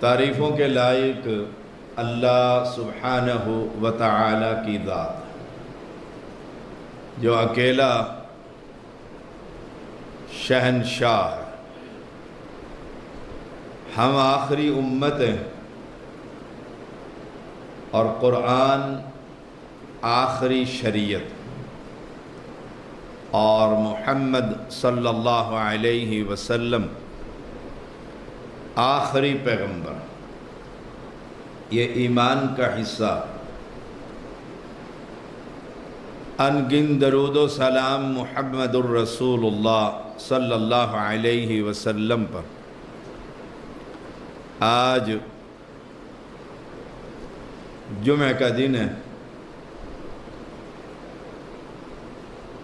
تعریفوں کے لائق اللہ سبحانہ و تعالی کی ذات جو اکیلا شہنشاہ ہے۔ ہم آخری امت ہیں اور قرآن آخری شریعت اور محمد صلی اللہ علیہ وسلم آخری پیغمبر، یہ ایمان کا حصہ۔ ان گن درود و سلام محمد الرسول اللہ صلی اللہ علیہ وسلم پر۔ آج جمعہ کا دن ہے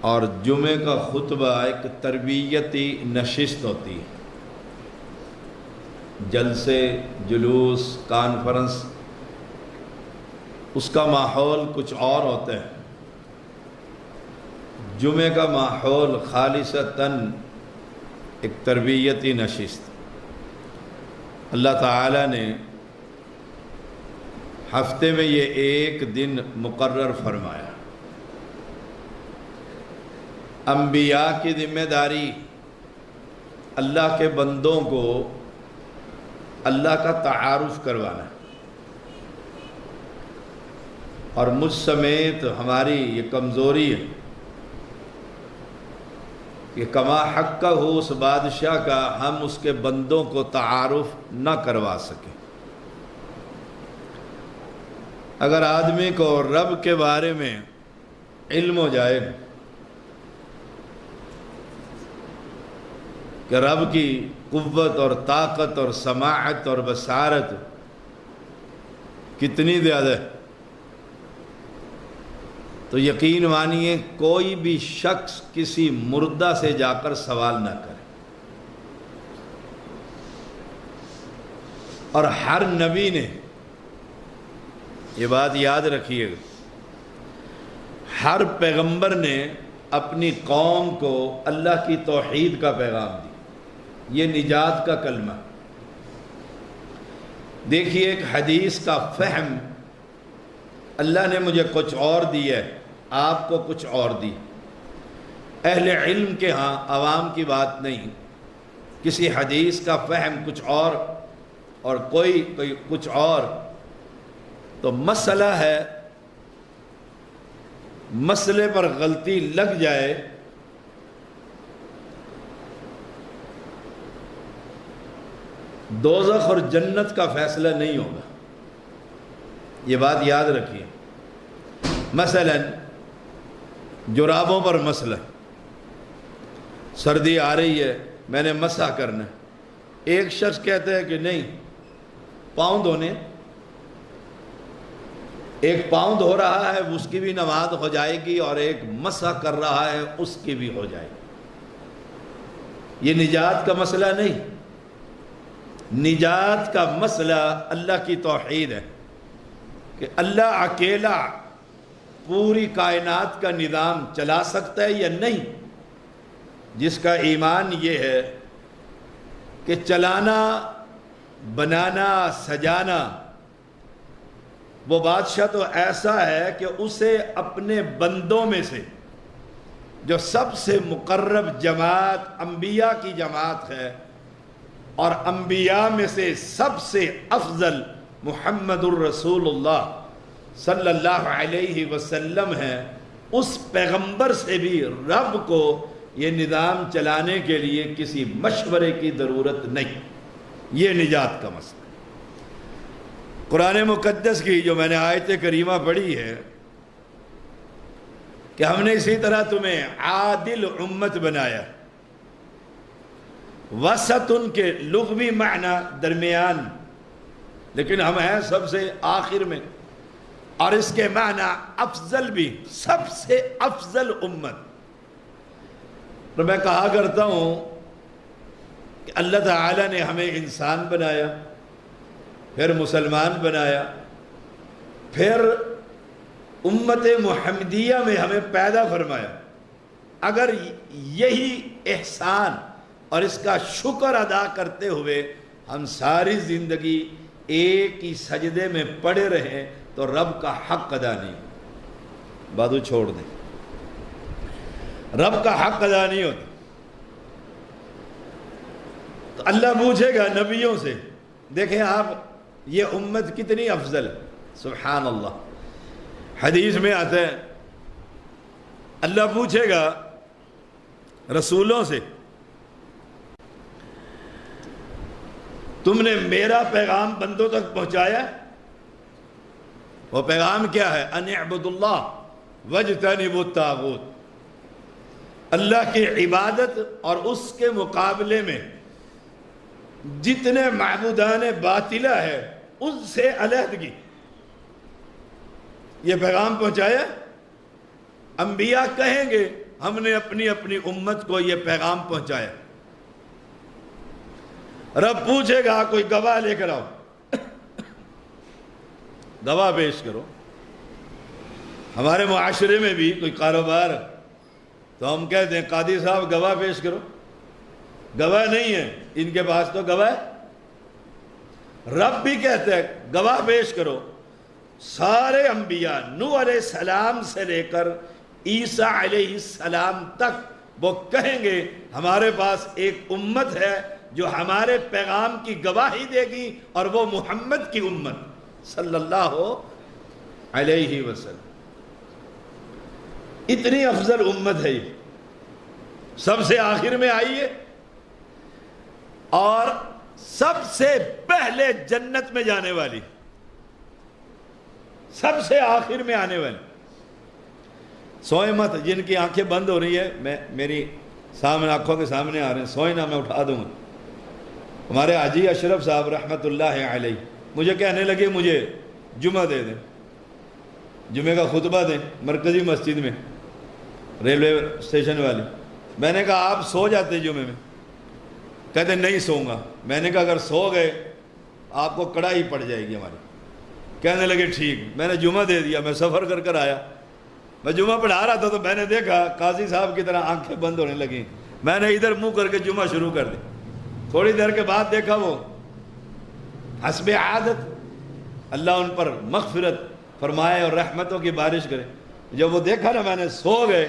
اور جمعہ کا خطبہ ایک تربیتی نشست ہوتی ہے، جلسے، جلوس، کانفرنس، اس کا ماحول کچھ اور ہوتا ہے۔ جمعہ کا ماحول خالصتاً ایک تربیتی نشست۔ اللہ تعالیٰ نے ہفتے میں یہ ایک دن مقرر فرمایا۔ انبیاء کی ذمہ داری اللہ کے بندوں کو اللہ کا تعارف کروانا ہے، اور مجھ سمیت ہماری یہ کمزوری ہے کہ کما حق کا ہو اس بادشاہ کا ہم اس کے بندوں کو تعارف نہ کروا سکیں۔ اگر آدمی کو رب کے بارے میں علم ہو جائے کہ رب کی قوت اور طاقت اور سماعت اور بصارت کتنی زیادہ ہے، تو یقین مانیے کوئی بھی شخص کسی مردہ سے جا کر سوال نہ کرے۔ اور ہر نبی نے یہ بات یاد رکھیے گا، ہر پیغمبر نے اپنی قوم کو اللہ کی توحید کا پیغام دیا، یہ نجات کا کلمہ۔ دیکھیے ایک حدیث کا فہم اللہ نے مجھے کچھ اور دی ہے، آپ کو کچھ اور دی۔ اہل علم کے ہاں عوام کی بات نہیں، کسی حدیث کا فہم کچھ اور کوئی کچھ اور، تو مسئلہ ہے، مسئلے پر غلطی لگ جائے دوزخ اور جنت کا فیصلہ نہیں ہوگا، یہ بات یاد رکھیے۔ مثلا جرابوں پر مسئلہ، سردی آ رہی ہے، میں نے مسح کرنا ہے، ایک شخص کہتا ہے کہ نہیں، پاؤں دھونے، ایک پاؤں دھو رہا ہے اس کی بھی نماز ہو جائے گی، اور ایک مسح کر رہا ہے اس کی بھی ہو جائے گی۔ یہ نجات کا مسئلہ نہیں، نجات کا مسئلہ اللہ کی توحید ہے کہ اللہ اکیلا پوری کائنات کا نظام چلا سکتا ہے یا نہیں۔ جس کا ایمان یہ ہے کہ چلانا، بنانا، سجانا، وہ بادشاہ تو ایسا ہے کہ اسے اپنے بندوں میں سے جو سب سے مقرب جماعت انبیاء کی جماعت ہے، اور انبیاء میں سے سب سے افضل محمد الرسول اللہ صلی اللہ علیہ وسلم ہے، اس پیغمبر سے بھی رب کو یہ نظام چلانے کے لیے کسی مشورے کی ضرورت نہیں۔ یہ نجات کا مسئلہ۔ قرآن مقدس کی جو میں نے آیت کریمہ پڑھی ہے کہ ہم نے اسی طرح تمہیں عادل امت بنایا، وسط ان کے لغوی معنی درمیان، لیکن ہم ہیں سب سے آخر میں، اور اس کے معنی افضل بھی، سب سے افضل امت۔ تو میں کہا کرتا ہوں کہ اللہ تعالیٰ نے ہمیں انسان بنایا، پھر مسلمان بنایا، پھر امت محمدیہ میں ہمیں پیدا فرمایا۔ اگر یہی احسان اور اس کا شکر ادا کرتے ہوئے ہم ساری زندگی ایک ہی سجدے میں پڑے رہیں تو رب کا حق ادا نہیں، بازو چھوڑ دیں، رب کا حق ادا نہیں ہوتا۔ تو اللہ پوچھے گا نبیوں سے، دیکھیں آپ یہ امت کتنی افضل ہے، سبحان اللہ۔ حدیث میں آتا ہے اللہ پوچھے گا رسولوں سے، تم نے میرا پیغام بندوں تک پہنچایا؟ وہ پیغام کیا ہے؟ ان اعبدوا اللہ واجتنبوا الطاغوت، اللہ کی عبادت اور اس کے مقابلے میں جتنے معبودان باطلہ ہے ان سے علیحدگی، یہ پیغام پہنچایا؟ انبیاء کہیں گے ہم نے اپنی اپنی امت کو یہ پیغام پہنچایا۔ رب پوچھے گا کوئی گواہ لے کر آؤ، گواہ پیش کرو۔ ہمارے معاشرے میں بھی کوئی کاروبار تو ہم کہتے ہیں قاضی صاحب گواہ پیش کرو، گواہ نہیں ہے ان کے پاس تو گواہ ہے۔ رب بھی کہتے ہیں گواہ پیش کرو۔ سارے انبیاء نوح علیہ السلام سے لے کر عیسیٰ علیہ السلام تک وہ کہیں گے ہمارے پاس ایک امت ہے جو ہمارے پیغام کی گواہی دے گی، اور وہ محمد کی امت صلی اللہ علیہ وسلم۔ اتنی افضل امت ہے یہ، سب سے آخر میں آئی ہے اور سب سے پہلے جنت میں جانے والی، سب سے آخر میں آنے والی۔ سوئیں مت، جن کی آنکھیں بند ہو رہی ہے میری سامنے آنکھوں کے سامنے آ رہے ہیں، سوئیں نہ، میں اٹھا دوں گا۔ ہمارے حاجی اشرف صاحب رحمۃ اللہ علیہ مجھے کہنے لگے مجھے جمعہ دے دیں، جمعہ کا خطبہ دیں مرکزی مسجد میں، ریلوے اسٹیشن والی۔ میں نے کہا آپ سو جاتے جمعے میں؟ کہتے نہیں سوؤں گا۔ میں نے کہا اگر سو گئے آپ کو کڑائی پڑ جائے گی ہماری۔ کہنے لگے ٹھیک۔ میں نے جمعہ دے دیا، میں سفر کر کر آیا، میں جمعہ پڑھا رہا تھا تو میں نے دیکھا قاضی صاحب کی طرح آنکھیں بند ہونے لگیں۔ میں نے ادھر منہ کر کے جمعہ شروع کر دی۔ تھوڑی دیر کے بعد دیکھا وہ حسب عادت اللہ ان پر مغفرت فرمائے اور رحمتوں کی بارش کرے۔ جب وہ دیکھا نا میں نے سو گئے،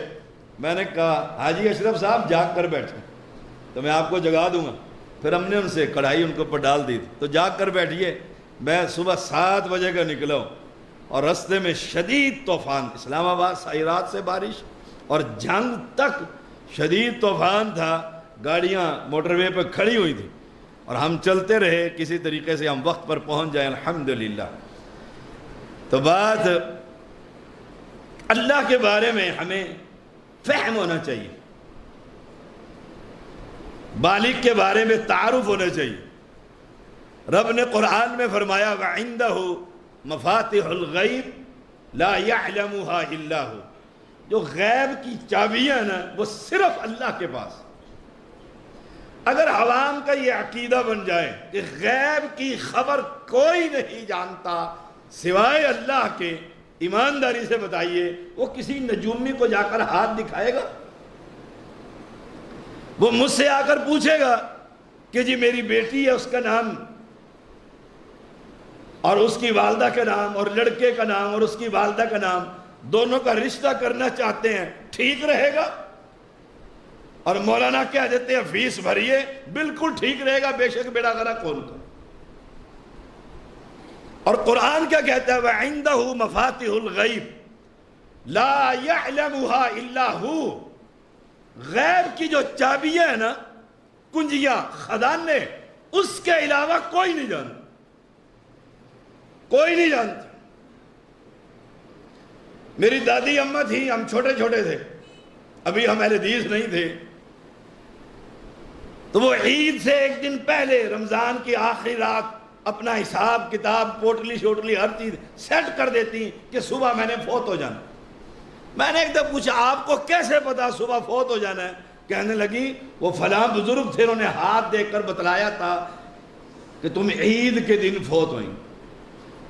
میں نے کہا حاجی اشرف صاحب جاگ کر بیٹھے تو میں آپ کو جگا دوں گا۔ پھر ہم نے ان سے کڑھائی ان کے اوپر ڈال دی تو جاگ کر بیٹھیے۔ میں صبح 7 بجے کا نکلا ہوں اور رستے میں شدید طوفان، اسلام آباد سائرات سے بارش اور جنگ تک شدید طوفان تھا، گاڑیاں موٹر وے پہ کھڑی ہوئی تھی اور ہم چلتے رہے کسی طریقے سے ہم وقت پر پہنچ جائیں الحمدللہ۔ تو بات اللہ کے بارے میں ہمیں فہم ہونا چاہیے، بالغ کے بارے میں تعارف ہونا چاہیے۔ رب نے قرآن میں فرمایا وَعِندَهُ مَفَاتِحُ الْغَيْبِ لَا يَعْلَمُهَا إِلَّا هُوَ، جو غیب کی چابیاں نا وہ صرف اللہ کے پاس۔ اگر عوام کا یہ عقیدہ بن جائے کہ غیب کی خبر کوئی نہیں جانتا سوائے اللہ کے، ایمانداری سے بتائیے وہ کسی نجومی کو جا کر ہاتھ دکھائے گا؟ وہ مجھ سے آ کر پوچھے گا کہ جی میری بیٹی ہے، اس کا نام اور اس کی والدہ کا نام، اور لڑکے کا نام اور اس کی والدہ کا نام، دونوں کا رشتہ کرنا چاہتے ہیں، ٹھیک رہے گا؟ اور مولانا کہہ دیتے ہیں فیس بھریے، بالکل ٹھیک رہے گا، بے شک بیڑا غرق کون کا۔ اور قرآن کیا کہتا ہے وَعِندَهُ مَفَاتِحُ الْغَيْبِ لَا يَعْلَمُهَا إِلَّا هُوَ، غیب کی جو چابیاں ہیں نا، کنجیاں، خزانے، اس کے علاوہ کوئی نہیں جانتا، کوئی نہیں جانتا۔ میری دادی اماں تھی، ہم چھوٹے چھوٹے تھے، ابھی ہم اہل حدیث نہیں تھے، تو وہ عید سے ایک دن پہلے رمضان کی آخری رات اپنا حساب کتاب پوٹلی شوٹلی ہر چیز سیٹ کر دیتی کہ صبح میں نے فوت ہو جانا۔ میں نے ایک دفعہ پوچھا آپ کو کیسے پتا صبح فوت ہو جانا ہے؟ کہنے لگی وہ فلاں بزرگ تھے، انہوں نے ہاتھ دیکھ کر بتلایا تھا کہ تم عید کے دن فوت ہوئیں۔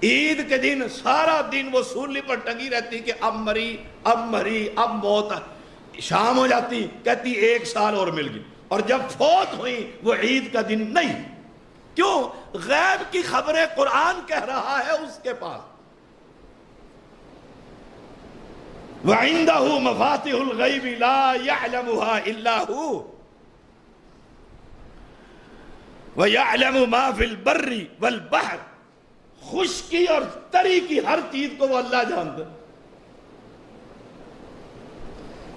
عید کے دن سارا دن وہ سولی پر ٹنگی رہتی کہ اب مری اب مری اب موت۔ شام ہو جاتی کہتی 1 سال اور مل گئی، اور جب فوت ہوئی وہ عید کا دن نہیں، کیوں؟ غیب کی خبریں قرآن کہہ رہا ہے اس کے پاس. وَعِندَهُ مَفَاتِحُ الْغَيْبِ لَا يَعْلَمُهَا إِلَّا هُوَ وَيَعْلَمُ مَا فِي الْبَرِّ وَالْبَحْرِ. خشکی اور تری کی ہر چیز کو وہ اللہ جانتا.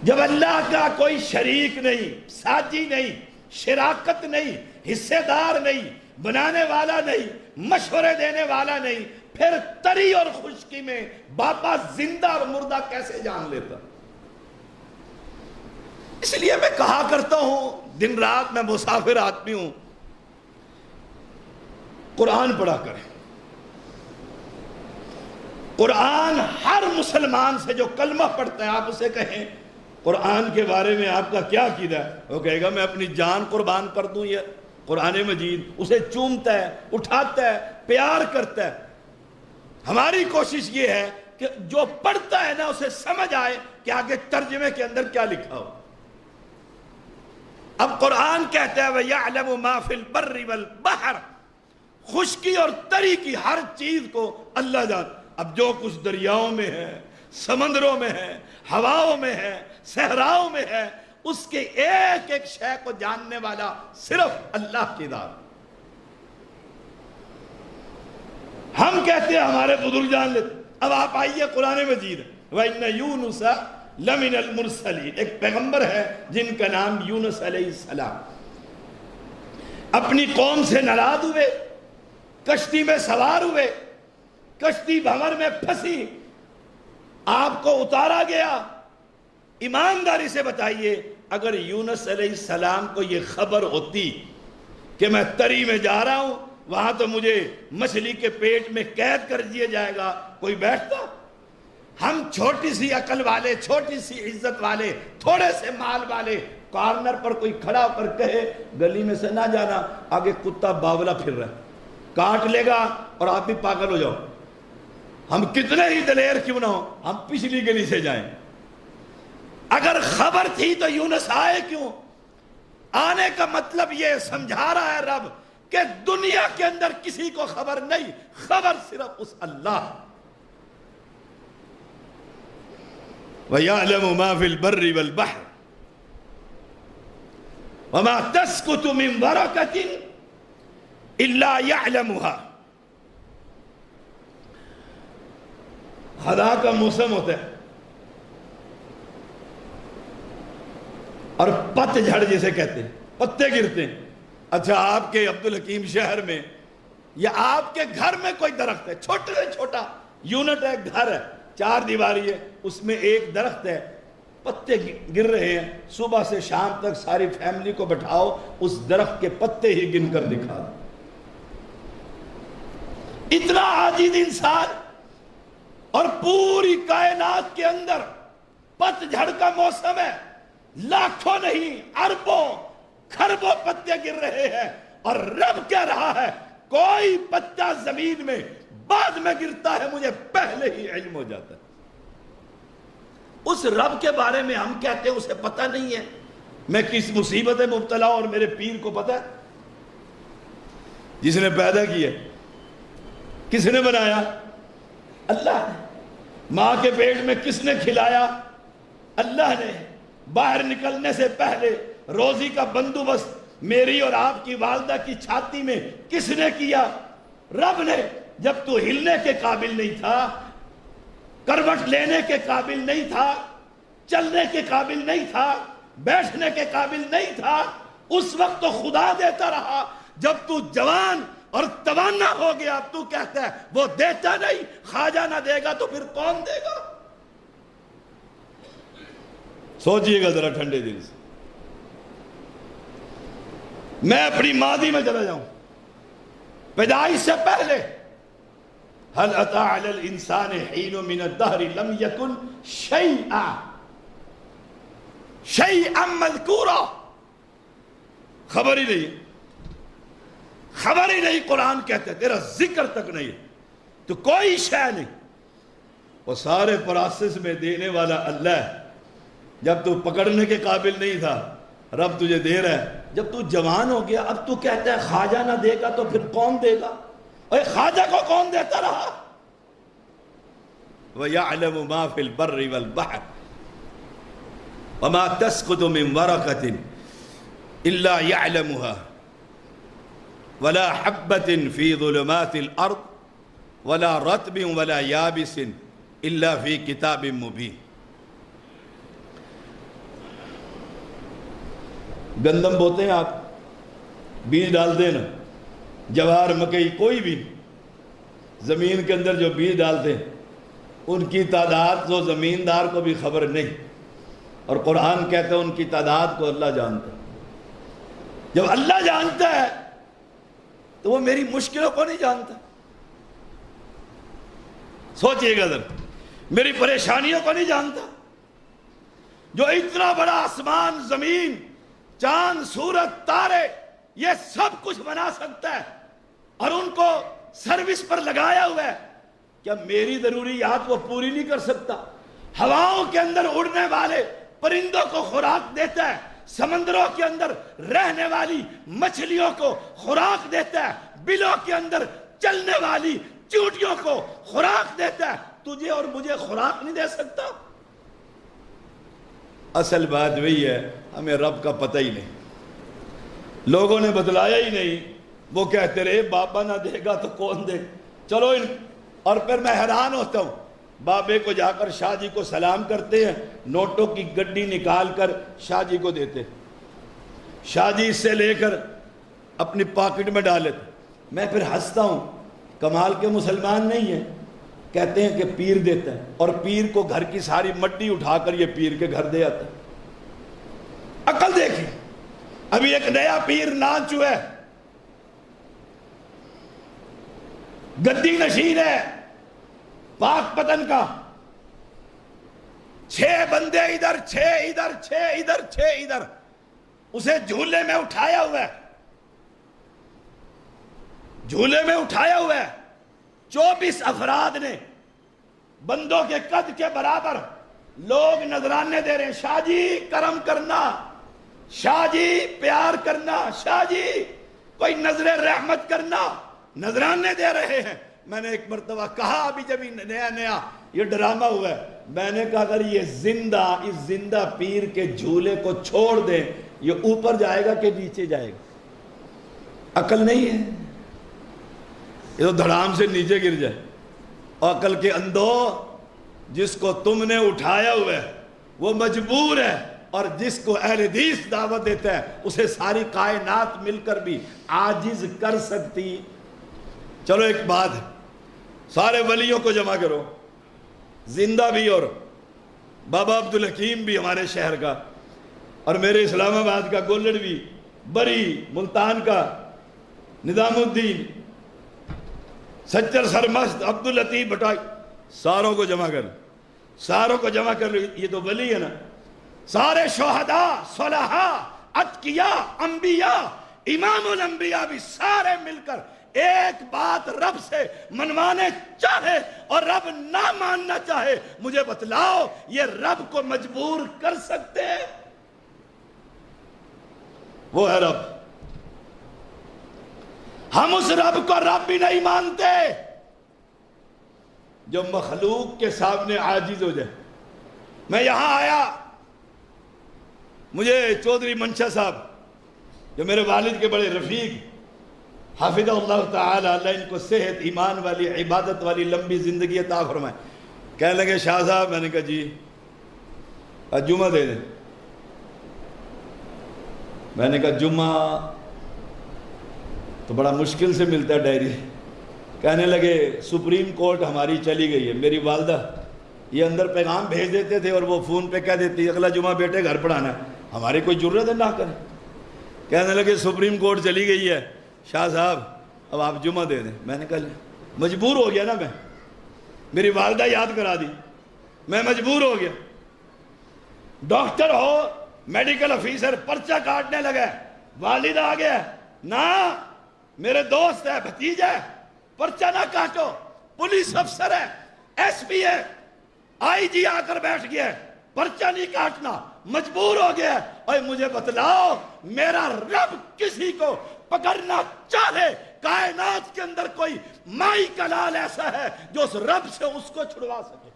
جب اللہ کا کوئی شریک نہیں، ساتھی نہیں، شراکت نہیں، حصے دار نہیں، بنانے والا نہیں، مشورے دینے والا نہیں، پھر تری اور خشکی میں باپا زندہ اور مردہ کیسے جان لیتا؟ اس لیے میں کہا کرتا ہوں، دن رات میں مسافر آدمی ہوں، قرآن پڑھا کریں. قرآن ہر مسلمان سے جو کلمہ پڑھتا ہے آپ اسے کہیں قرآن کے بارے میں آپ کا کیا عقیدہ ہے، وہ کہے گا میں اپنی جان قربان کر دوں. یہ قرآن مجید اسے چومتا ہے، اٹھاتا ہے، پیار کرتا ہے. ہماری کوشش یہ ہے کہ جو پڑھتا ہے نا اسے سمجھ آئے کہ آگے ترجمے کے اندر کیا لکھا ہو. اب قرآن کہتا ہے وَيَعْلَمُ مَا فِي الْبَرِّ وَالْبَحْرِ. خشکی اور تری کی ہر چیز کو اللہ جانتا. اب جو کچھ دریاؤں میں ہے، سمندروں میں ہے، ہواؤں میں ہے، صحراؤں میں ہے، اس کے ایک ایک شے کو جاننے والا صرف اللہ کی ذات. ہم کہتے ہیں ہمارے بزرگ جان لیتے. اب آپ آئیے قرآن مجید، وَإِنَّ يُونُسَ لَمِنَ الْمُرْسَلِينَ. ایک پیغمبر ہے جن کا نام یونس علیہ السلام. اپنی قوم سے ناراض ہوئے، کشتی میں سوار ہوئے، کشتی بھنور میں پھنسی، آپ کو اتارا گیا. ایمانداری سے بتائیے اگر یونس علیہ السلام کو یہ خبر ہوتی کہ میں تری میں جا رہا ہوں، وہاں تو مجھے مچھلی کے پیٹ میں قید کر دیا جائے گا، کوئی بیٹھتا؟ ہم چھوٹی سی عقل والے، چھوٹی سی عزت والے، تھوڑے سے مال والے، کارنر پر کوئی کھڑا ہو کر کہے گلی میں سے نہ جانا، آگے کتا باولا پھر رہا ہے، کاٹ لے گا اور آپ بھی پاگل ہو جاؤ. ہم کتنے ہی دلیر کیوں نہ ہو، ہم پچھلی گلی سے جائیں. اگر خبر تھی تو یونس آئے کیوں؟ آنے کا مطلب یہ سمجھا رہا ہے رب کہ دنیا کے اندر کسی کو خبر نہیں، خبر صرف اس اللہ. وَيَعْلَمُ مَا فِي الْبَرِّ وَالْبَحْرِ وَمَا تَسْقُطُ مِنْ وَرَقَةٍ إِلَّا يَعْلَمُهَا. خدا کا موسم ہوتا ہے اور پت جھڑ جسے کہتے ہیں، پتے گرتے ہیں. اچھا آپ کے عبدالحکیم شہر میں یا آپ کے گھر میں کوئی درخت ہے، چھوٹے سے چھوٹا یونٹ ہے، گھر ہے، 4 دیواری ہے، اس میں ایک درخت ہے، پتے گر رہے ہیں، صبح سے شام تک ساری فیملی کو بٹھاؤ، اس درخت کے پتے ہی گن کر دکھا دو. اتنا عاجز انسان، اور پوری کائنات کے اندر پت جھڑ کا موسم ہے، لاکھوں نہیں اربوں کھربوں پتے گر رہے ہیں، اور رب کہہ رہا ہے کوئی پتا زمین میں بعد میں گرتا ہے مجھے پہلے ہی علم ہو جاتا ہے. اس رب کے بارے میں ہم کہتے ہیں اسے پتہ نہیں ہے میں کس مصیبت میں مبتلا ہوں، اور میرے پیر کو پتہ ہے. جس نے پیدا کیا، کس نے بنایا؟ اللہ نے. ماں کے پیٹ میں کس نے کھلایا؟ اللہ نے. باہر نکلنے سے پہلے روزی کا بندوبست میری اور آپ کی والدہ کی چھاتی میں کس نے کیا؟ رب نے. جب تو ہلنے کے قابل نہیں تھا، کروٹ لینے کے قابل نہیں تھا، چلنے کے قابل نہیں تھا، بیٹھنے کے قابل نہیں تھا، اس وقت تو خدا دیتا رہا. جب تو جوان اور توانا ہو گیا اب تو کہتا ہے وہ دیتا نہیں، خواجہ نہ دے گا تو پھر کون دے گا؟ سوچئے گا ذرا ٹھنڈے دل سے. میں اپنی ماضی میں چلا جاؤں، پیدائش سے پہلے. هل اتى على الانسان حين من الدهر لم يكن شيئا مذكورا. خبر ہی نہیں، خبر ہی نہیں. قرآن کہتے تیرا ذکر تک نہیں تو کوئی شے نہیں. وہ سارے پروسیس میں دینے والا اللہ ہے. جب تو پکڑنے کے قابل نہیں تھا رب تجھے دے رہا ہے. جب تو جوان ہو گیا اب تو کہتا ہے خواجہ نہ دے گا تو پھر کون دے گا؟ اور خواجہ کو کون دیتا رہا؟ وَيَعْلَمُ مَا فِي الْبَرِّ وَالْبَحْرِ وَمَا تَسْقُطُ مِنْ وَرَقَةٍ إِلَّا يَعْلَمُهَا وَلَا حَبَّةٍ فِي ظُلُمَاتِ الْأَرْضِ وَلَا رَطْبٍ وَلَا يَابِسٍ إِلَّا فِي كِتَابٍ مُبِينٍ. گندم بوتے ہیں آپ، بیج ڈالتے ہیں نا، جوار مکئی کوئی بھی زمین کے اندر جو بیج ڈالتے ہیں ان کی تعداد تو زمیندار کو بھی خبر نہیں، اور قرآن کہتا ہے ان کی تعداد کو اللہ جانتا ہے. جب اللہ جانتا ہے تو وہ میری مشکلوں کو نہیں جانتا. سوچئے گا ذرا، میری پریشانیوں کو نہیں جانتا. جو اتنا بڑا آسمان، زمین، چاند، سورج، تارے، یہ سب کچھ بنا سکتا ہے اور ان کو سروس پر لگایا ہوا ہے، کیا میری ضروریات وہ پوری نہیں کر سکتا؟ ہواؤں کے اندر اڑنے والے پرندوں کو خوراک دیتا ہے، سمندروں کے اندر رہنے والی مچھلیوں کو خوراک دیتا ہے، بلوں کے اندر چلنے والی چیونٹیوں کو خوراک دیتا ہے. تجھے اور مجھے خوراک نہیں دے سکتا؟ اصل بات وہی ہے، ہمیں رب کا پتہ ہی نہیں، لوگوں نے بتلایا ہی نہیں. وہ کہتے رہے بابا نہ دے گا تو کون دے. چلو اور پھر میں حیران ہوتا ہوں، بابے کو جا کر شاہ جی کو سلام کرتے ہیں، نوٹوں کی گڈی نکال کر شاہ جی کو دیتے، شاہ جی اس سے لے کر اپنی پاکٹ میں ڈالتے. میں پھر ہنستا ہوں، کمال کے مسلمان نہیں ہیں، کہتے ہیں کہ پیر دیتا ہے، اور پیر کو گھر کی ساری مٹی اٹھا کر یہ پیر کے گھر دے آتا ہے. عقل دیکھیں، ابھی ایک نیا پیر لانچ ہوا ہے، گدی نشین ہے پاک پتن کا، 6 بندے ادھر، 6 ادھر، 6 ادھر، 6 ادھر، اسے جھولے میں اٹھایا ہوا ہے، جھولے میں اٹھایا ہوا ہے. 24 افراد نے بندوں کے قد کے برابر لوگ نذرانے دے رہے ہیں، شاہ جی کرم کرنا، شاہ جی پیار کرنا، شاہ جی کوئی نظر رحمت کرنا، نذرانے دے رہے ہیں. میں نے ایک مرتبہ کہا، ابھی جب نیا یہ ڈرامہ ہوا ہے، میں نے کہا اگر یہ اس زندہ پیر کے جھولے کو چھوڑ دیں، یہ اوپر جائے گا کہ نیچے جائے گا؟ عقل نہیں ہے، یہ تو دھڑام سے نیچے گر جائے. عقل کے اندھو، جس کو تم نے اٹھایا ہوا ہے وہ مجبور ہے، اور جس کو اہل حدیث دعوت دیتا ہے اسے ساری کائنات مل کر بھی عاجز کر سکتی. چلو ایک بات ہے، سارے ولیوں کو جمع کرو، زندہ بھی اور بابا عبدالحکیم بھی ہمارے شہر کا، اور میرے اسلام آباد کا گولڑ بھی، بری ملتان کا نظام الدین، سچر سرمست عبداللطیف بٹائی، ساروں کو جمع کر، ساروں کو جمع کر. یہ تو ولی ہے نا. سارے شہداء، صلحاء، اتقیاء، انبیاء، امام الانبیاء بھی سارے مل کر ایک بات رب سے منوانے چاہے اور رب نہ ماننا چاہے، مجھے بتلاؤ یہ رب کو مجبور کر سکتے ہیں؟ وہ ہے رب. ہم اس رب کو رب بھی نہیں مانتے جو مخلوق کے سامنے عاجز ہو جائے. میں یہاں آیا، مجھے چودھری منشا صاحب جو میرے والد کے بڑے رفیق، حافظ اللہ تعالی، اللہ ان کو صحت، ایمان والی، عبادت والی لمبی زندگی عطا فرمائے، کہنے لگے شاہ صاحب. میں نے کہا جی جمعہ دے دیں. میں نے کہا جمعہ تو بڑا مشکل سے ملتا ہے ڈائری. کہنے لگے سپریم کورٹ ہماری چلی گئی ہے. میری والدہ یہ اندر پیغام بھیج دیتے تھے اور وہ فون پہ کہہ دیتی اگلا جمعہ بیٹے گھر پڑھانا ہے. ہماری کوئی جرت ہے نہ کریں. کہنے لگے سپریم کورٹ چلی گئی ہے شاہ صاحب اب آپ جمعہ دے دیں. میں نے کہا مجبور ہو گیا نا، میں، میری والدہ یاد کرا دی، میں مجبور ہو گیا. ڈاکٹر ہو، میڈیکل افیسر، پرچہ کاٹنے لگا، والد آ گیا، نہ میرے دوست ہے، بھتیجا ہے، پرچہ نہ کاٹو، پولیس افسر ہے، ایس پی ہے، آئی جی آ کر بیٹھ گیا ہے، پرچہ نہیں کاٹنا. مجبور ہو گیا، اور مجھے بتلاؤ میرا رب کسی کو پکڑنا چاہے، کائنات کے اندر کوئی مائی کلال ایسا ہے جو اس رب سے اس کو چھڑوا سکے؟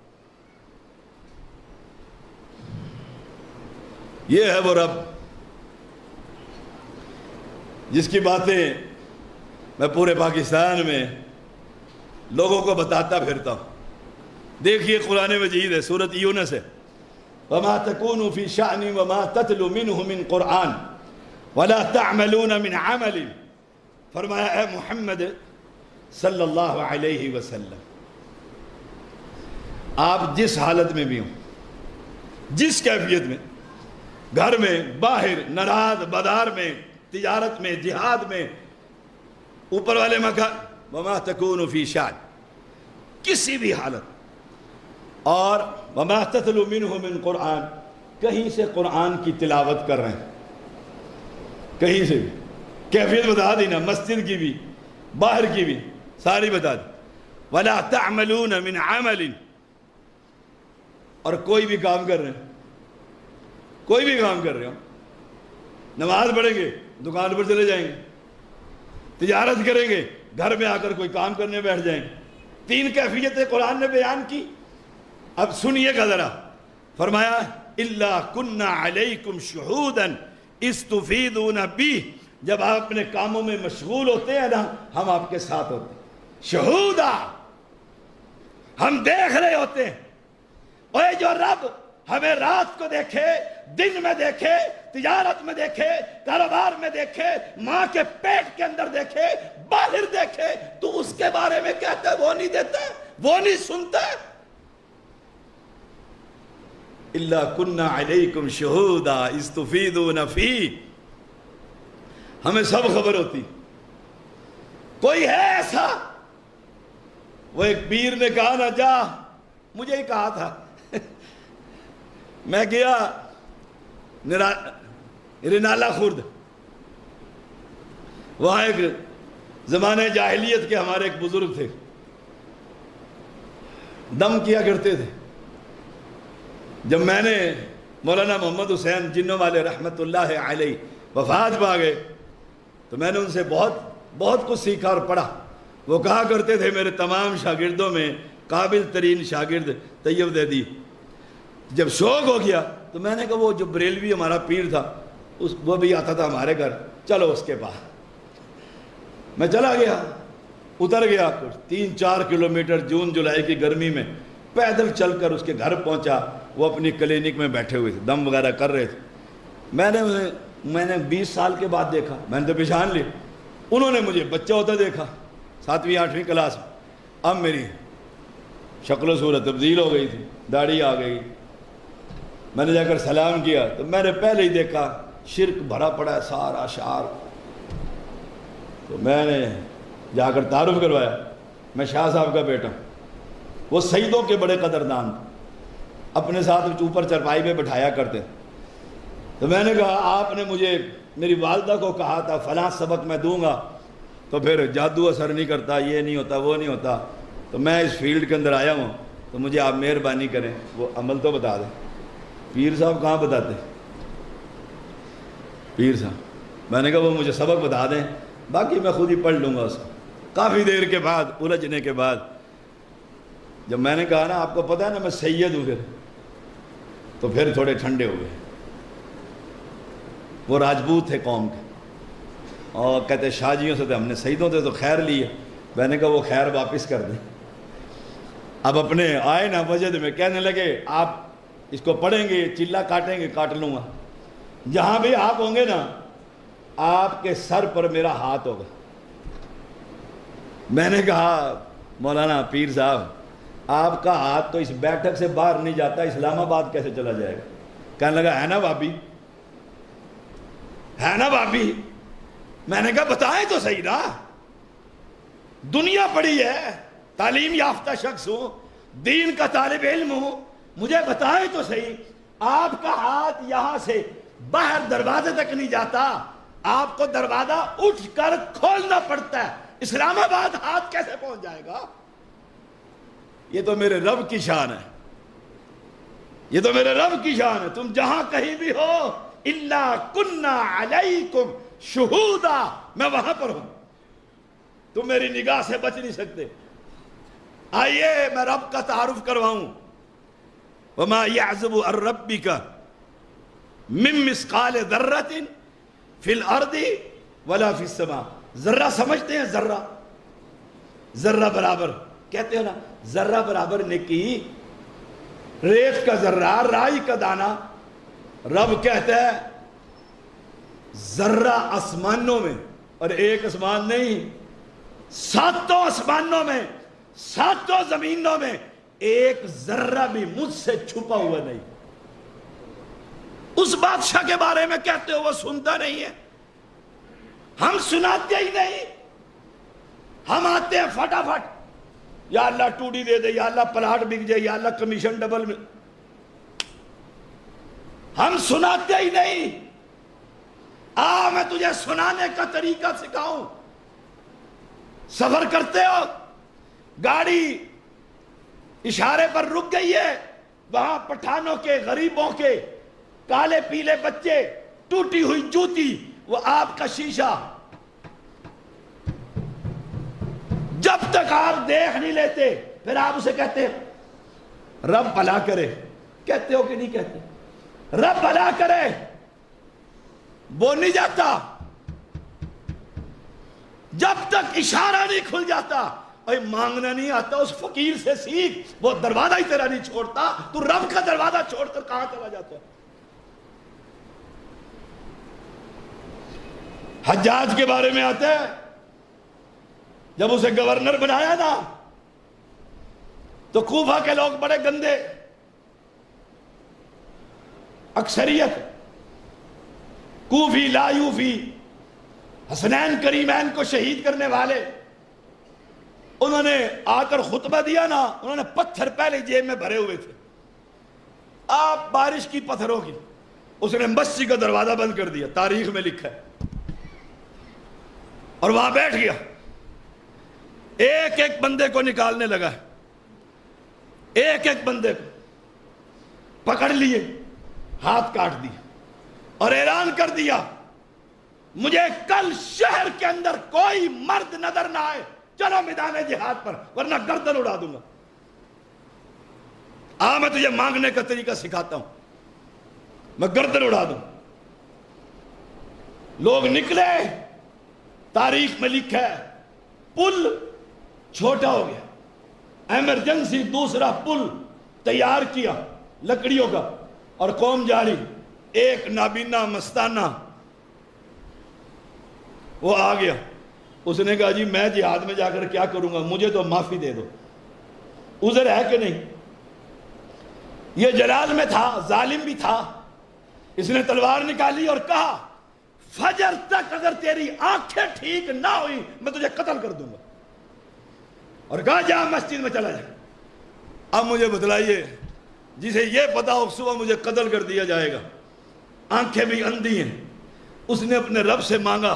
یہ ہے وہ رب جس کی باتیں میں پورے پاکستان میں لوگوں کو بتاتا پھرتا ہوں۔ دیکھیے قرآن مجید ہے، سورۃ یونس ہے، وَمَا تَكُونُوا فِي شَأْنٍ وَمَا تَتْلُو مِنْهُ مِنْ قُرْآنٍ وَلَا تَعْمَلُونَ مِنْ عَمَلٍ، فرمایا اے محمد صلی اللہ علیہ وسلم، آپ جس حالت میں بھی ہوں، جس کیفیت میں، گھر میں، باہر، نراد بازار میں، تجارت میں، جہاد میں، اوپر والے مکان، وَمَا تَكُونُوا فِي شَأْنٍ، کسی بھی حالت، اور وَمَا تَتْلُو مِنْهُ مِنْ قرآن، کہیں سے قرآن کی تلاوت کر رہے ہیں، کہیں سے بھی کیفیت بتا دی نا، مسجد کی بھی، باہر کی بھی، ساری بتا دی، وَلَا تَعْمَلُونَ مِنْ عَمَلٍ، اور کوئی بھی کام کر رہے ہیں، کوئی بھی کام کر رہے ہو، نماز پڑھیں گے دکان پر چلے جائیں گے، تجارت کریں گے گھر میں آ کر کوئی کام کرنے بیٹھ جائیں گے، تین کیفیتیں قرآن نے بیان کی۔ اب سنیے گا ذرا، فرمایا إِلَّا كُنَّا عَلَيْكُمْ شُهُودًا إِذْ تُفِيضُونَ بِهِ، جب آپ اپنے کاموں میں مشغول ہوتے ہیں نا، ہم آپ کے ساتھ ہوتے ہیں، شہودا، ہم دیکھ رہے ہوتے ہیں۔ اور جو رب ہمیں رات کو دیکھے، دن میں دیکھے، تجارت میں دیکھے، کاروبار میں دیکھے، ماں کے پیٹ کے اندر دیکھے، باہر دیکھے، تو اس کے بارے میں کہتا ہے وہ نہیں دیتا، وہ نہیں سنتا۔ إِلَّا كُنَّا عَلَيْكُمْ شُهُودًا إِذْ تُفِيضُونَ فِيهِ، ہمیں سب خبر ہوتی۔ کوئی ہے ایسا؟ وہ ایک پیر نے کہا نا، جا، مجھے ہی کہا تھا، میں گیا رنالہ خورد، وہاں ایک زمانے جاہلیت کے ہمارے ایک بزرگ تھے، دم کیا کرتے تھے۔ جب میں نے مولانا محمد حسین جنوں والے رحمت اللہ علیہ وفات پا گئے، تو میں نے ان سے بہت کچھ سیکھا اور پڑھا۔ وہ کہا کرتے تھے میرے تمام شاگردوں میں قابل ترین شاگرد طیب دیدی۔ جب شوق ہو گیا تو میں نے کہا وہ جو بریلوی ہمارا پیر تھا وہ بھی آتا تھا ہمارے گھر، چلو اس کے پاس۔ میں چلا گیا، اتر گیا، 3-4 کلومیٹر جون جولائی کی گرمی میں پیدل چل کر اس کے گھر پہنچا۔ وہ اپنی کلینک میں بیٹھے ہوئے تھے، دم وغیرہ کر رہے تھے۔ میں نے 20 سال کے بعد دیکھا، میں نے تو پہچان لی۔ انہوں نے مجھے بچہ ہوتا دیکھا 7ویں 8ویں کلاس میں۔ اب میری شکل و صورت تبدیل ہو گئی تھی، داڑھی آ گئی۔ میں نے جا کر سلام کیا تو میں نے پہلے ہی دیکھا شرک بھرا پڑا ہے سارا شعر۔ تو میں نے جا کر تعارف کروایا، میں شاہ صاحب کا بیٹا ہوں۔ وہ سیدوں کے بڑے قدردان تھے، اپنے ساتھ اوپر چرپائی پہ بٹھایا کرتے۔ تو میں نے کہا آپ نے مجھے میری والدہ کو کہا تھا فلاں سبق میں دوں گا، تو پھر جادو اثر نہیں کرتا، یہ نہیں ہوتا، وہ نہیں ہوتا، تو میں اس فیلڈ کے اندر آیا ہوں، تو مجھے آپ مہربانی کریں وہ عمل تو بتا دیں۔ پیر صاحب کہاں بتاتے؟ پیر صاحب، میں نے کہا وہ مجھے سبق بتا دیں، باقی میں خود ہی پڑھ لوں گا اس کو۔ کافی دیر کے بعد، الجھنے کے بعد، جب میں نے کہا نا آپ کو پتہ ہے نا میں سید ہوں، تو پھر تھوڑے ٹھنڈے ہو گئے۔ وہ راجپوت تھے قوم کے، اور کہتے شاہ جیوں سے تو ہم نے سیدوں سے تو خیر لی ہے۔ میں نے کہا وہ خیر واپس کر دیں۔ اب اپنے آئے نا مسجد میں کہنے لگے آپ اس کو پڑھیں گے، چلا کاٹیں گے، کاٹ لوں گا، جہاں بھی آپ ہوں گے نا آپ کے سر پر میرا ہاتھ ہوگا۔ میں نے کہا مولانا پیر صاحب آپ کا ہاتھ تو اس بیٹھک سے باہر نہیں جاتا، اسلام آباد کیسے چلا جائے گا؟ کہنے لگا ہے نا بابی، ہے نا بابی۔ میں نے کہا بتائیں تو صحیح نا، دنیا پڑی ہے، تعلیم یافتہ شخص ہوں، دین کا طالب علم ہوں، مجھے بتائیں تو صحیح آپ کا ہاتھ یہاں سے باہر دروازے تک نہیں جاتا، آپ کو دروازہ اٹھ کر کھولنا پڑتا ہے، اسلام آباد ہاتھ کیسے پہنچ جائے گا؟ یہ تو میرے رب کی شان ہے۔ یہ تو میرے رب کی شان ہے. تم جہاں کہیں بھی ہو الا کننا علیکم شہودا، میں وہاں پر ہوں، تم میری نگاہ سے بچ نہیں سکتے. آئیے میں رب کا تعارف کرواؤں. وما يعزب عن ربك من مثقال ذرۃ فی الارض ولا فی السماء. ذرہ سمجھتے ہیں؟ ذرہ، ذرہ برابر کہتے ہیں نا، ذرہ برابر نیکی، ریت کا ذرہ، رائی کا دانہ. رب کہتا ہے ذرہ آسمانوں میں، اور ایک آسمان نہیں، ساتوں آسمانوں میں، ساتوں زمینوں میں ایک ذرہ بھی مجھ سے چھپا ہوا نہیں. اس بادشاہ کے بارے میں کہتے ہو وہ سنتا نہیں ہے، ہم سناتے ہی نہیں. ہم آتے ہیں فٹافٹ، یا اللہ ٹوڈی دے دے، یا اللہ پلاٹ بک جائے، یا اللہ کمیشن ڈبل میں. ہم سناتے ہی نہیں. میں تجھے سنانے کا طریقہ سکھاؤں. سفر کرتے ہو، گاڑی اشارے پر رک گئی ہے، وہاں پٹھانوں کے، غریبوں کے کالے پیلے بچے، ٹوٹی ہوئی جوتی، وہ آپ کا شیشہ، جب تک آپ دیکھ نہیں لیتے پھر آپ اسے کہتے ہیں رب بھلا کرے. کہتے ہو کہ نہیں کہتے؟ رب بھلا کرے، وہ نہیں جاتا جب تک اشارہ نہیں کھل جاتا. بھائی مانگنا نہیں آتا اس فقیر سے سیکھ، وہ دروازہ ہی تیرا نہیں چھوڑتا، تو رب کا دروازہ چھوڑ کر کہاں چلا جاتا ہے؟ حجاج کے بارے میں آتا ہے، جب اسے گورنر بنایا نا تو کوفہ کے لوگ بڑے گندے، اکثریت کوفی لا یوفی، حسنین کریمین کو شہید کرنے والے، انہوں نے آ کر خطبہ دیا نا، انہوں نے پتھر پہلے جیب میں بھرے ہوئے تھے. آپ بارش کی پتھروں کی، اس نے مسجد کا دروازہ بند کر دیا، تاریخ میں لکھا ہے، اور وہاں بیٹھ گیا. ایک ایک بندے کو نکالنے لگا، ایک ایک بندے کو پکڑ لیے، ہاتھ کاٹ دیے، اور اعلان کر دیا مجھے کل شہر کے اندر کوئی مرد نظر نہ آئے، چلو میدان جہاد پر، ورنہ گردن اڑا دوں گا. میں تجھے مانگنے کا طریقہ سکھاتا ہوں، میں گردن اڑا دوں. لوگ نکلے، تاریخ میں لکھا ہے پل چھوٹا ہو گیا، ایمرجنسی دوسرا پل تیار کیا لکڑیوں کا، اور قوم جاری. ایک نابینا مستانہ وہ آ گیا، اس نے کہا جی میں جہاد میں جا کر کیا کروں گا، مجھے تو معافی دے دو. عذر ہے کہ نہیں؟ یہ جلال میں تھا، ظالم بھی تھا. اس نے تلوار نکالی اور کہا فجر تک اگر تیری آنکھیں ٹھیک نہ ہوئی میں تجھے قتل کر دوں گا. اور کہا جا مسجد میں چلا جا. اب مجھے بتلائیے جسے یہ پتا ہو صبح مجھے قتل کر دیا جائے گا، آنکھیں بھی اندھی ہیں، اس نے اپنے رب سے مانگا،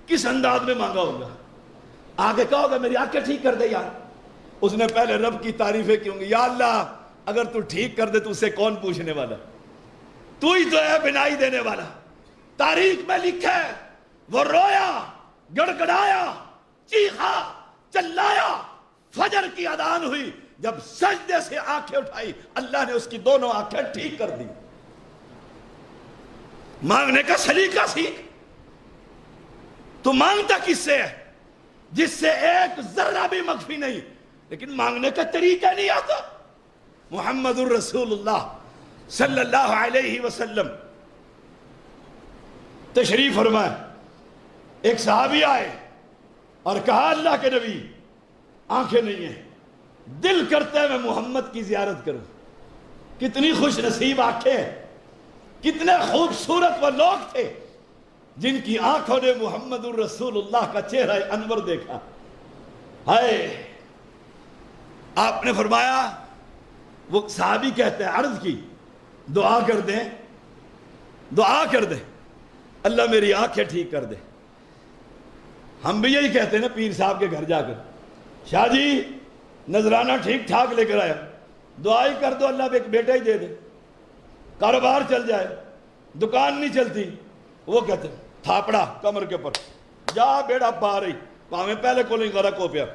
کس انداز میں مانگا ہوگا؟ آگے کہا ہوگا میری آنکھیں ٹھیک کر دے یار. اس نے پہلے رب کی تعریفیں کی ہوں گی، یا اللہ اگر تو ٹھیک کر دے تو اسے کون پوچھنے والا، تو ہی تو ہے بنائی دینے والا. تاریخ میں لکھا ہے وہ رویا، گڑگڑایا، چیخا، چلایا. فجر کی اذان ہوئی، جب سجدے سے آنکھیں اٹھائی اللہ نے اس کی دونوں آنکھیں ٹھیک کر دی. مانگنے کا سلیقہ سیکھ. تو مانگتا کس سے ہے جس سے ایک ذرہ بھی مخفی نہیں، لیکن مانگنے کا طریقہ نہیں آتا. محمد الرسول اللہ صلی اللہ علیہ وسلم تشریف فرمائے. ایک صحابی آئے اور کہا اللہ کے نبی آنکھیں نہیں ہیں، دل کرتا ہے میں محمد کی زیارت کروں. کتنی خوش نصیب آنکھیں ہیں، کتنے خوبصورت وہ لوگ تھے جن کی آنکھوں نے محمد الرسول اللہ کا چہرہ انور دیکھا. ہائے، آپ نے فرمایا، وہ صحابی کہتے ہیں عرض کی دعا کر دیں، دعا کر دیں اللہ میری آنکھیں ٹھیک کر دے. ہم بھی یہی کہتے ہیں نا پیر صاحب کے گھر جا کر، شاہ جی نذرانہ ٹھیک ٹھاک لے کر آیا. دعا ہی کر دو اللہ بھی ایک بیٹا ہی دے دے، کاروبار چل جائے، دکان نہیں چلتی، وہ کہتے تھاپڑا کمر کے اوپر، جا بیڑا پا رہی پاویں پہلے کو نہیں غرق ہو پیا،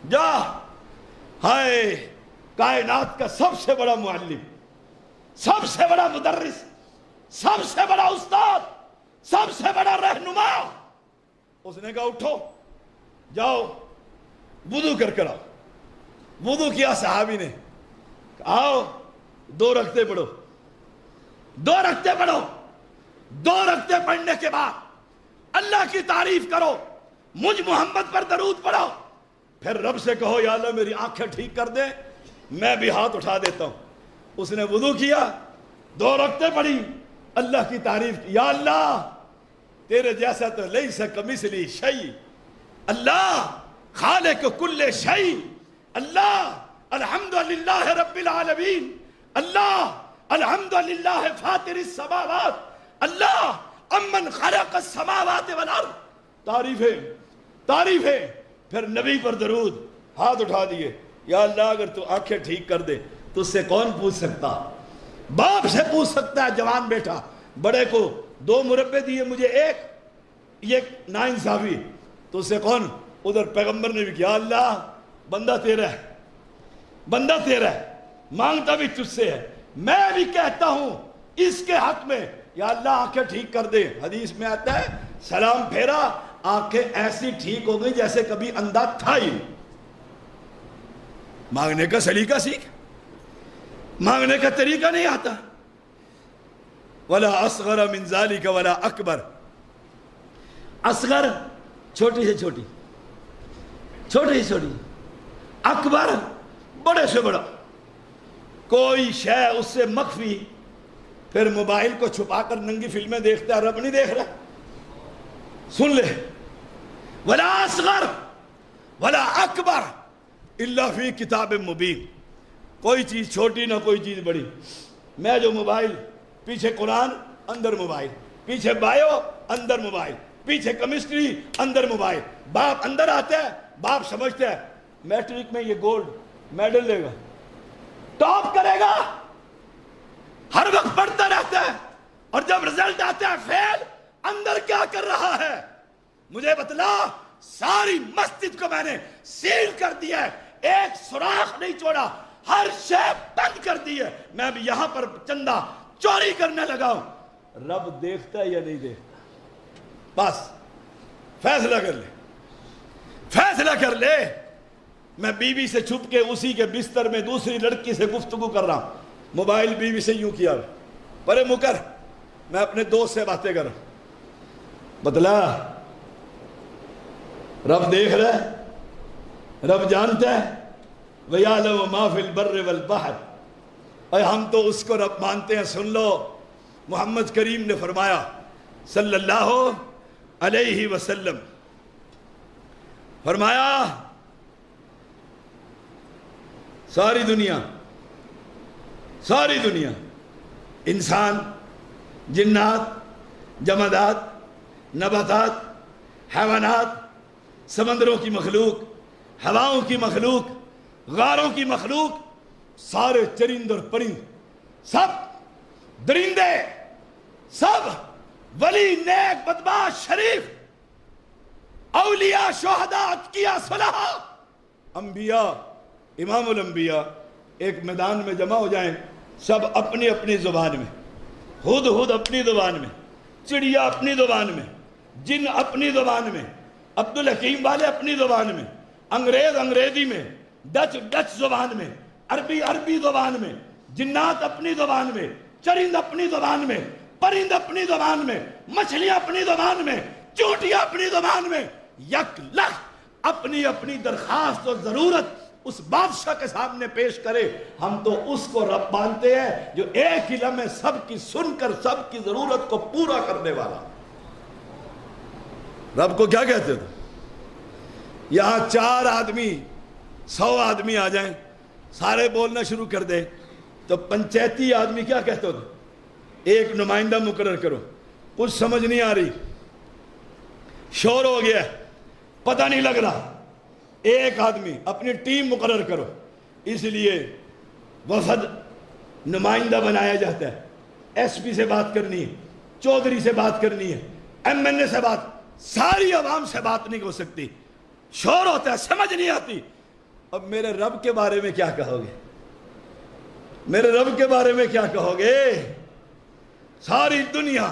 جا۔ ہائے کائنات کا سب سے بڑا معلم، سب سے بڑا مدرس، سب سے بڑا استاد، سب سے بڑا رہنما، اس نے کہا اٹھو جاؤ وضو کر آؤ۔ وضو کیا صحابی نے، آؤ 2 رکعتیں پڑھو، 2 رکعتیں پڑھو، 2 رکعتیں پڑھنے کے بعد اللہ کی تعریف کرو، مجھ محمد پر درود پڑھو، پھر رب سے کہو یا اللہ میری آنکھیں ٹھیک کر دے، میں بھی ہاتھ اٹھا دیتا ہوں۔ اس نے وضو کیا، 2 رکعتیں پڑھی، اللہ کی تعریف کی، یا اللہ تیرے جیسا تو لیس کمثلہ شیء، اللہ خالق کل شیء، اللہ الحمدللہ رب العالمین، اللہ الحمدللہ فاطر السماوات، اللہ امن خلق السماوات والارض، تعریف ہے۔ پھر نبی پر درود، ہاتھ اٹھا دیے، یا اللہ اگر تو آنکھیں ٹھیک کر دے تو اس سے کون پوچھ سکتا؟ باپ سے پوچھ سکتا ہے جوان بیٹا، بڑے کو 2 مربے دیے مجھے ایک، یہ ناانصافی، تو اس سے کون؟ ادھر پیغمبر نے بھی کیا، اللہ بندہ تیرا ہے، بندہ تیرا ہے، مانگتا بھی تجھ سے ہے، میں بھی کہتا ہوں اس کے حق میں یا اللہ آنکھیں ٹھیک کر دے۔ حدیث میں آتا ہے سلام پھیرا، آنکھیں ایسی ٹھیک ہو گئی جیسے کبھی اندھا تھا ہی۔ مانگنے کا سلیقہ سیکھ، مانگنے کا طریقہ نہیں آتا۔ ولا اصغر من ذلك ولا اکبر، اصغر چھوٹی سے چھوٹی، چھوٹی سے چھوٹی، اکبر بڑے سے بڑا، کوئی شے اس سے مخفی۔ پھر موبائل کو چھپا کر ننگی فلمیں دیکھتا ہے، رب نہیں دیکھ رہا، سن لے، ولا اصغر ولا اکبر الا فی کتاب مبین، کوئی چیز چھوٹی نہ کوئی چیز بڑی۔ میں جو موبائل، پیچھے قرآن اندر موبائل، پیچھے بایو اندر موبائل، پیچھے کیمسٹری اندر موبائل، باپ اندر آتا ہے، باپ سمجھتا ہے میٹرک میں یہ گولڈ میڈل لے گا، ٹاپ کرے گا، ہر وقت پڑھتا رہتا ہے، اور جب رزلٹ آتا ہے فیل، اندر کیا کر رہا ہے مجھے بتلا۔ ساری مسجد کو میں نے سیل کر دیا ہے، ایک سوراخ نہیں چھوڑا، ہر شے بند کر دی ہے، میں بھی یہاں پر چندہ چوری کرنے لگا ہوں۔ رب دیکھتا ہے یا نہیں دیکھتا؟ بس فیصلہ کر لے، فیصلہ کر لے۔ میں بیوی سے چھپ کے اسی کے بستر میں دوسری لڑکی سے گفتگو کر رہا ہوں، موبائل بیوی سے یوں کیا، پرے مکر، میں اپنے دوست سے باتیں کر رہا ہوں۔ بتلا رب دیکھ رہا ہے، رب جانتا ہے، وَيَعْلَمُ مَا فِي الْبَرِّ وَالْبَحْرِ، اور ہم تو اس کو رب مانتے ہیں۔ سن لو، محمد کریم نے فرمایا صلی اللہ علیہ وسلم، فرمایا ساری دنیا، انسان، جنات، جمادات، نباتات، حیوانات، سمندروں کی مخلوق، ہواؤں کی مخلوق، غاروں کی مخلوق، سارے چرند اور پرند، سب درندے، سب ولی، نیک، بدماش، شریف، اولیاء، شہداء، اتقیاء، صلحاء، انبیاء، امام الانبیاء ایک میدان میں جمع ہو جائیں، سب اپنی اپنی زبان میں، ہد اپنی زبان میں، چڑیا اپنی زبان میں، جن اپنی زبان میں، عبدالحکیم والے اپنی زبان میں، انگریز انگریزی میں، ڈچ زبان میں، عربی زبان میں، جنات اپنی زبان میں، چرند اپنی زبان میں، پرند اپنی زبان میں، مچھلیاں اپنی زبان میں، چونٹیاں اپنی زبان میں، یک لخ اپنی اپنی درخواست اور ضرورت اس بادشاہ کے سامنے پیش کرے۔ ہم تو اس کو رب مانتے ہیں جو ایک ہی لمحے سب کی سن کر سب کی ضرورت کو پورا کرنے والا۔ رب کو کیا کہتے تھے؟ یہاں 4 آدمی 100 آدمی آ جائیں، سارے بولنا شروع کر دیں تو پنچایتی آدمی کیا کہتے ہوتے؟ ایک نمائندہ مقرر کرو، کچھ سمجھ نہیں آ رہی، شور ہو گیا، پتہ نہیں لگ رہا، ایک آدمی اپنی ٹیم مقرر کرو۔ اس لیے وفد نمائندہ بنایا جاتا ہے، ایس پی سے بات کرنی ہے، چودھری سے بات کرنی ہے، ایم این اے سے بات، ساری عوام سے بات نہیں ہو سکتی، شور ہوتا ہے، سمجھ نہیں آتی۔ اب میرے رب کے بارے میں کیا کہو گے؟ میرے رب کے بارے میں کیا کہو گے؟ ساری دنیا،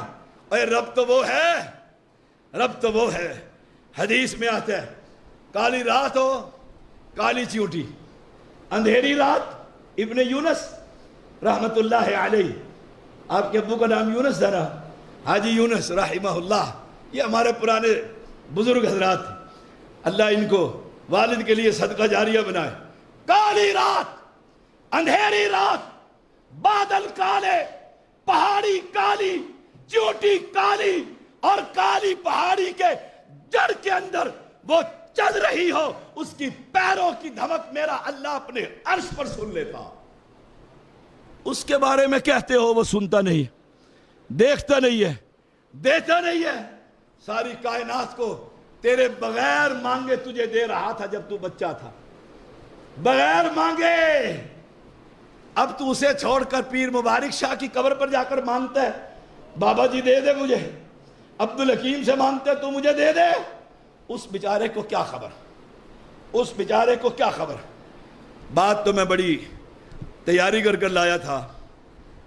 اے رب تو وہ ہے، رب تو وہ ہے۔ حدیث میں آتا ہے کالی رات ہو، کالی چیونٹی، اندھیری رات۔ ابن یونس رحمت اللہ علیہ، آپ کے ابو کا نام یونس تھا نا، حاجی یونس رحمہ اللہ، یہ ہمارے پرانے بزرگ حضرات تھے، اللہ ان کو والد کے لیے صدقہ جاریہ بنائے۔ کالی رات، اندھیری رات، بادل کالے، پہاڑی کالی، چوٹی کالی، اور کالی پہاڑی کے جڑ کے اندر وہ چل رہی ہو، اس کی پیروں کی دھمک میرا اللہ اپنے عرش پر سن لیتا۔ اس کے بارے میں کہتے ہو وہ سنتا نہیں، دیکھتا نہیں ہے، دیتا نہیں ہے۔ ساری کائنات کو تیرے بغیر مانگے تجھے دے رہا تھا جب تو بچہ تھا، بغیر مانگے۔ اب تو اسے چھوڑ کر پیر مبارک شاہ کی قبر پر جا کر مانگتا ہے، بابا جی دے دے مجھے، عبدالحکیم سے مانگتا ہے تو مجھے دے دے۔ اس بیچارے کو کیا خبر، اس بیچارے کو کیا خبر۔ بات تو میں بڑی تیاری کر کر لایا تھا،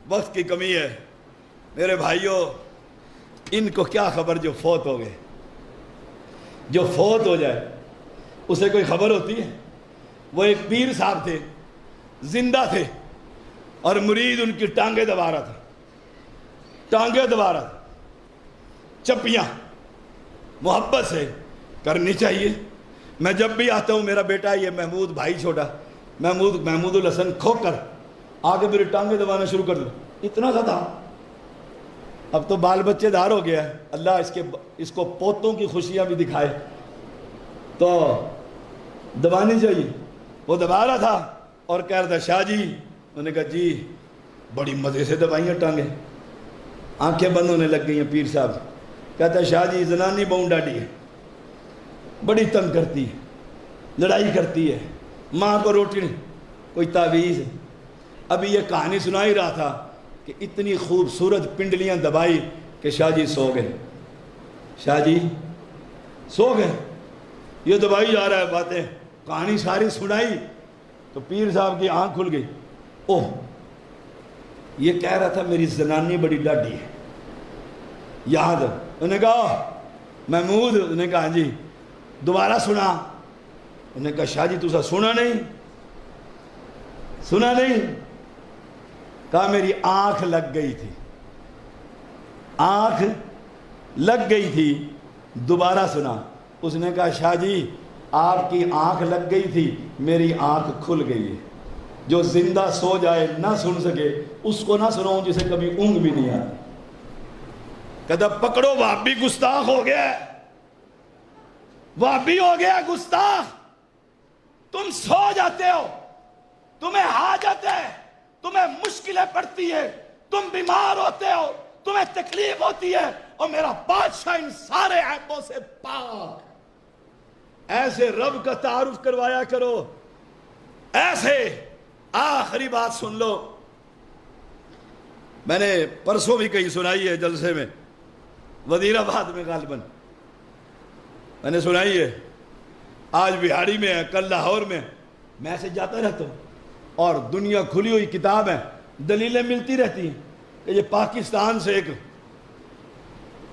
وقت کی کمی ہے میرے بھائیوں۔ ان کو کیا خبر جو فوت ہو گئے، جو فوت ہو جائے اسے کوئی خبر ہوتی ہے؟ وہ ایک پیر صاحب تھے، زندہ تھے، اور مرید ان کی ٹانگیں دبا رہا تھا، ٹانگیں دبا رہا تھا۔ چپیاں محبت سے کرنی چاہیے۔ میں جب بھی آتا ہوں، میرا بیٹا یہ محمود بھائی چھوٹا محمود الحسن کھوکر آگے میری ٹانگیں دبانا شروع کر دو، اتنا سا تھا۔ اب تو بال بچے دار ہو گیا ہے، اللہ اس کو پوتوں کی خوشیاں بھی دکھائے، تو دبانی چاہیے۔ وہ دبا رہا تھا اور کہہ رہا تھا شاہ جی، انہوں نے کہا جی بڑی مزے سے دبائیاں ٹانگیں، آنکھیں بند ہونے لگ گئی ہیں۔ پیر صاحب کہتا ہے شاہ جی زنانی بہوں ڈاڈی ہے، بڑی تنگ کرتی ہے، لڑائی کرتی ہے، ماں کو روٹی نہیں، کوئی تعویذ ہے۔ ابھی یہ کہانی سنا ہی رہا تھا کہ اتنی خوبصورت پنڈلیاں دبائی کہ شاہ جی سو گئے، شاہ جی سو گئے۔ یہ دبائی جا رہا ہے باتیں، کہانی ساری سنائی تو پیر صاحب کی آنکھ کھل گئی، اوہ یہ کہہ رہا تھا میری زنانی بڑی ڈاڈی ہے، یاد۔ انہوں نے کہا محمود، انہوں نے کہا ہاں جی، دوبارہ سنا۔ انہوں نے کہا شاہ جی تسا سنا نہیں، سنا نہیں؟ کہا میری آنکھ لگ گئی تھی، آنکھ لگ گئی تھی، دوبارہ سنا۔ اس نے کہا شاہ جی آپ کی آنکھ لگ گئی تھی، میری آنکھ کھل گئی ہے۔ جو زندہ سو جائے نہ سن سکے اس کو نہ سناؤں جسے کبھی اونگ بھی نہیں آتی۔ کہتا پکڑو وہابی گستاخ ہو گیا، وہابی ہو گیا گستاخ۔ تم سو جاتے ہو، تمہیں حاجت ہے، تمہیں مشکلیں پڑتی ہے، تم بیمار ہوتے ہو، تمہیں تکلیف ہوتی ہے، اور میرا بادشاہ ان سارے عیبوں سے پاک۔ ایسے رب کا تعارف کروایا کرو، ایسے۔ آخری بات سن لو، میں نے پرسوں بھی کہیں سنائی ہے جلسے میں، وزیر آباد میں غالباً میں نے سنائی ہے، آج بہاڑی میں ہے، کل لاہور میں۔ میں ایسے جاتا رہتا ہوں اور دنیا کھلی ہوئی کتاب ہے، دلیلیں ملتی رہتی ہیں کہ یہ پاکستان سے ایک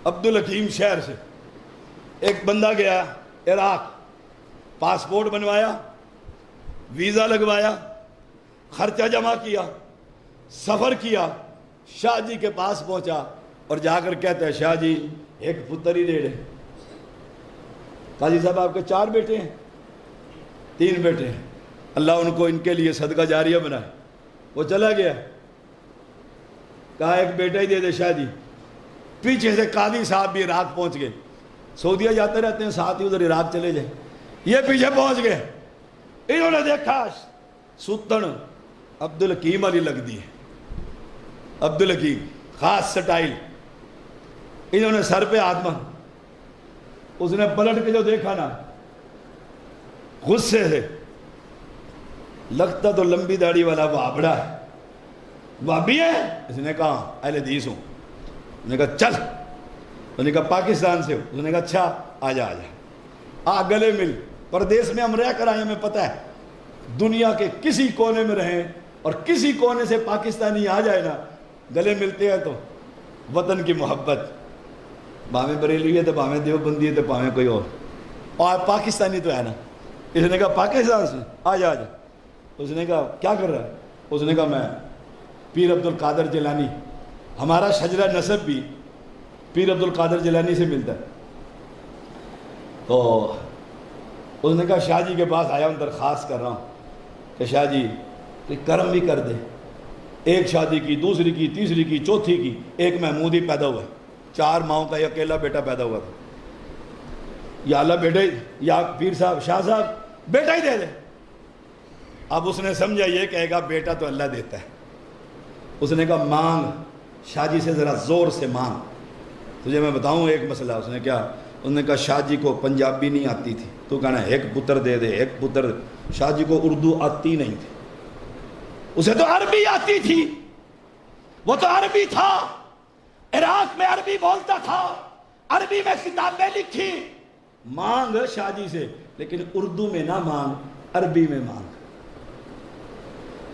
عبدالحکیم شہر سے ایک بندہ گیا عراق، پاسپورٹ بنوایا، ویزا لگوایا، خرچہ جمع کیا، سفر کیا، شاہ جی کے پاس پہنچا اور جا کر کہتا ہے شاہ جی ایک پتر ہی دے دیں۔ قاضی صاحب آپ کے 4 بیٹے ہیں، 3 بیٹے ہیں، اللہ ان کو ان کے لیے صدقہ جاریہ بنائے۔ وہ چلا گیا، کہا ایک بیٹا ہی دے دے شاہ جی۔ پیچھے سے قاضی صاحب بھی عراق پہنچ گئے، سعودیہ جاتے رہتے ہیں ساتھ ہی ادھر عراق چلے جائیں، یہ پیچھے پہنچ گئے۔ انہوں نے دیکھا ستن عبدالحکیم علی لگ دی ہے، عبدالحکیم خاص سٹائل۔ انہوں نے سر پہ ہاتھ مار، اس نے پلٹ کے جو دیکھا نا غصے سے، لگتا تو لمبی داڑھی والا وابڑا ہے، وابی ہے؟ اس نے کہا اہل حدیث ہوں۔ اس نے کہا چل، اس نے کہا پاکستان سے ہو؟ اس نے کہا اچھا آ جا گلے مل۔ پردیس میں ہم رہ کر آئے، ہمیں پتہ ہے دنیا کے کسی کونے میں رہیں اور کسی کونے سے پاکستانی آ جائے نا، گلے ملتے ہیں تو وطن کی محبت، بھاویں بریلوی ہے تو بھاویں دیوبندی ہے تو بھاویں کوئی اور پاکستانی تو ہے نا۔ اس نے کہا پاکستان سے آ جا۔ اس نے کہا کیا کر رہا ہے؟ اس نے کہا میں پیر عبد القادر جیلانی، ہمارا شجرہ نسب بھی پیر عبد القادر جیلانی سے ملتا ہے۔ تو اس نے کہا شاہ جی کے پاس آیا ہوں، درخواست کر رہا ہوں کہ شاہ جی کوئی کرم بھی کر دے، ایک شادی کی، دوسری کی، تیسری کی، چوتھی کی، ایک محمود ہی پیدا ہوا ہے، 4 ماؤں کا یہ اکیلا بیٹا پیدا ہوا تھا۔ یا اللہ بیٹے، یا پیر صاحب، شاہ صاحب بیٹا ہی دے دے۔ اب اس نے سمجھا یہ کہے گا بیٹا تو اللہ دیتا ہے۔ اس نے کہا مانگ شاہ جی سے، ذرا زور سے مانگ، تجھے میں بتاؤں ایک مسئلہ۔ اس نے کیا؟ اس نے کہا شاہ جی کو پنجابی نہیں آتی تھی، تو کہنا ایک پتر دے دے، ایک پتر دے۔ شاہ جی کو اردو آتی نہیں تھی، اسے تو عربی آتی تھی، وہ تو عربی تھا، عراق میں عربی بولتا تھا، عربی میں کتابیں لکھی۔ مانگ شاہ جی سے، لیکن اردو میں نہ مانگ، عربی میں مانگ،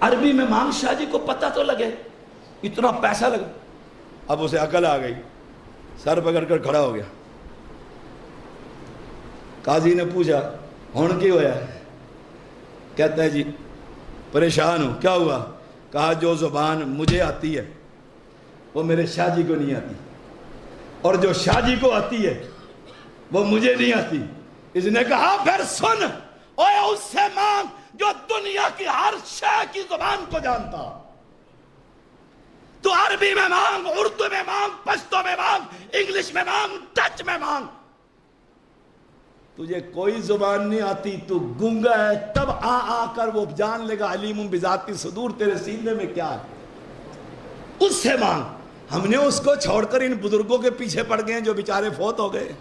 عربی میں مانگ، شاہ جی کو پتہ تو لگے، اتنا پیسہ لگا۔ اب اسے عقل آ گئی، سر پکڑ کر کھڑا ہو گیا۔ قاضی نے پوچھا ہون کی ہوا ہے؟ کہتا ہے جی پریشان ہوں۔ کیا ہوا؟ کہا جو زبان مجھے آتی ہے وہ میرے شاہ جی کو نہیں آتی، اور جو شاہ جی کو آتی ہے وہ مجھے نہیں آتی۔ اس نے کہا پھر سن، اوے اس سے مانگ جو دنیا کی ہر شے کی زبان کو جانتا۔ تو عربی میں مانگ، اردو میں مانگ، پشتو میں مانگ، انگلش میں مانگ، ڈچ میں مانگ، تجھے کوئی زبان نہیں آتی، تو گونگا ہے، تب آ کر وہ جان لے گا علیم بذات الصدور تیرے سینے میں کیا ہے، اس سے مانگ۔ ہم نے اس کو چھوڑ کر ان بزرگوں کے پیچھے پڑ گئے جو بیچارے فوت ہو گئے۔